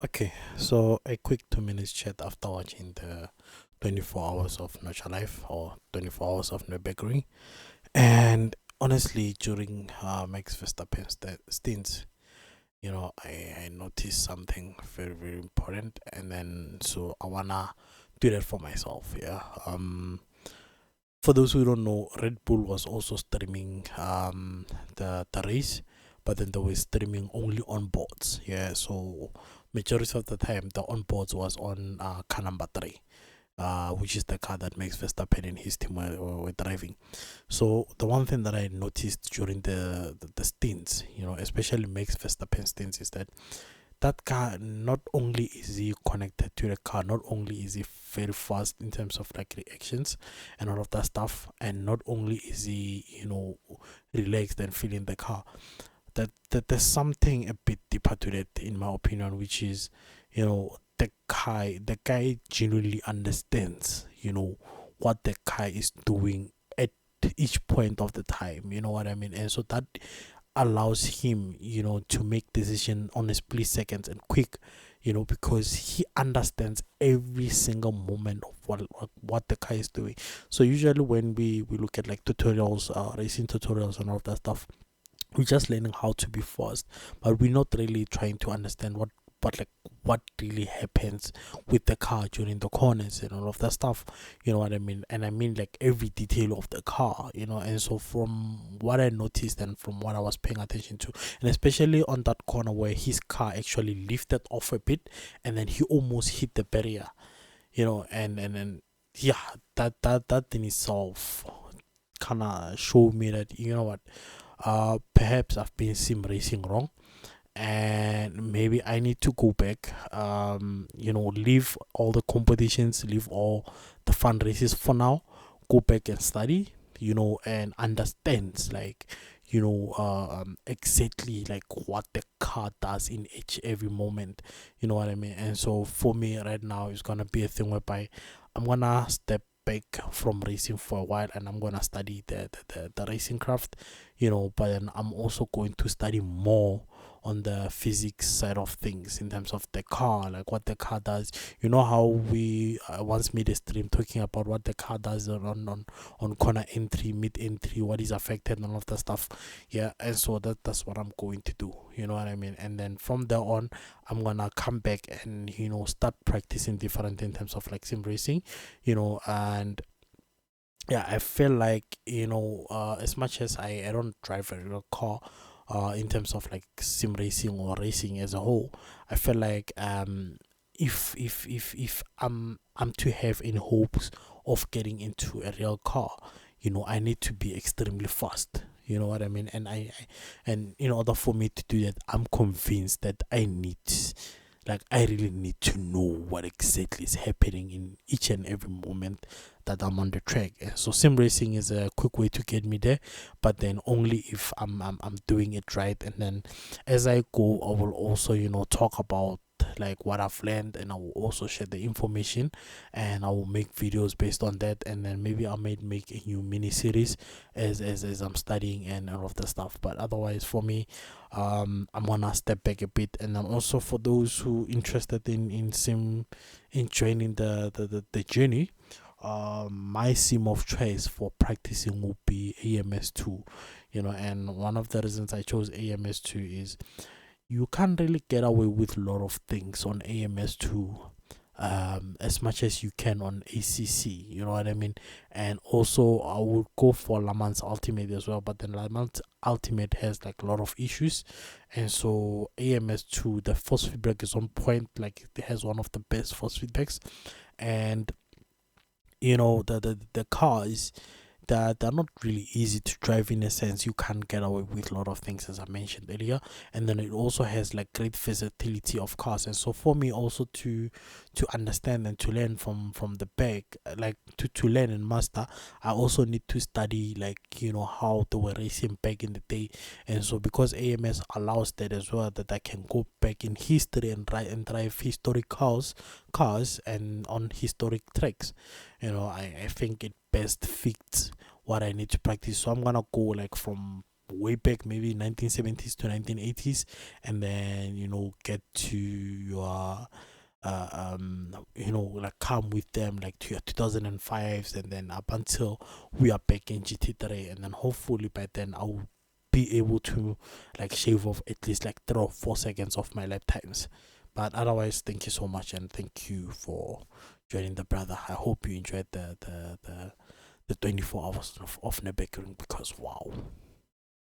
Okay, so a quick 2 minutes chat after watching the 24 hours of Nurture Life or 24 hours of Nurburgring. And honestly, during Max Verstappen's stints, I noticed something very, very important. And then, so I wanna do that for myself. Yeah. For those who don't know, Red Bull was also streaming the race, but then they were streaming only on boards. Yeah, so majority of the time the on boards was on car number three, which is the car that Max Verstappen and his team were driving. So the one thing that I noticed during the stints, especially Max Verstappen stints, is that that car, not only is he connected to the car, not only is he very fast in terms of like reactions and all of that stuff, and not only is he relaxed and feeling the car, that there's something a bit deeper to that, in my opinion, which is the guy genuinely understands what the car is doing at each point of the time. You know what I mean? And so that allows him to make decision on a split seconds and quick, because he understands every single moment of what the car is doing. So usually when we look at like tutorials, racing tutorials and all of that stuff, we're just learning how to be fast, but we're not really trying to understand what really happens with the car during the corners and all of that stuff. You know what I mean? And I mean like every detail of the car. And so from what I noticed and from what I was paying attention to, and especially on that corner where his car actually lifted off a bit and then he almost hit the barrier, and yeah, that in itself kind of showed me that, what, perhaps I've been sim racing wrong, and maybe I need to go back, leave all the competitions, leave all the fun races for now, go back and study, and understand, like, exactly like what the car does in each every moment. You know what I mean? And so for me right now, it's gonna be a thing whereby I'm gonna step back from racing for a while, and I'm gonna study the racing craft, but then I'm also going to study more on the physics side of things in terms of the car, like what the car does. You know how we once made a stream talking about what the car does on corner entry, mid entry, what is affected, and all of that stuff. Yeah, and so that's what I'm going to do. You know what I mean? And then from there on, I'm gonna come back and start practicing different in terms of like sim racing, and yeah, I feel like as much as I don't drive a real car, in terms of like sim racing or racing as a whole, I feel like if I'm to have any hopes of getting into a real car, I need to be extremely fast. You know what I mean? And in order for me to do that, I'm convinced that I really need to know what exactly is happening in each and every moment that I'm on the track. So sim racing is a quick way to get me there, but then only if I'm doing it right. And then as I go, I will also talk about like what I've learned, and I will also share the information, and I will make videos based on that, and then maybe I might make a new mini series as I'm studying and all of the stuff. But otherwise, for me, I'm gonna step back a bit. And then also for those who interested in joining the journey, my sim of choice for practicing will be AMS2. And one of the reasons I chose AMS2 is you can't really get away with a lot of things on AMS2, as much as you can on ACC. You know what I mean? And also, I would go for Laman's Ultimate as well, but then Laman's Ultimate has like a lot of issues, and so AMS2, the force feedback is on point. Like it has one of the best force feedbacks, and the cars that they're not really easy to drive, in a sense you can't get away with a lot of things, as I mentioned earlier. And then it also has like great versatility of cars. And so for me also to understand and to learn from the back, like to learn and master, I also need to study, like how they were racing back in the day. And so because AMS allows that as well, that I can go back in history and drive historic cars and on historic tracks. I think it best fits what I need to practice. So I'm gonna go like from way back, maybe 1970s to 1980s, and then get to your like come with them like to your 2005s, and then up until we are back in GT3, and then hopefully by then I'll be able to like shave off at least like 3 or 4 seconds of my lap times. But otherwise, thank you so much, and thank you for joining the brother. I hope you enjoyed the 24 hours of Nurburgring, because wow.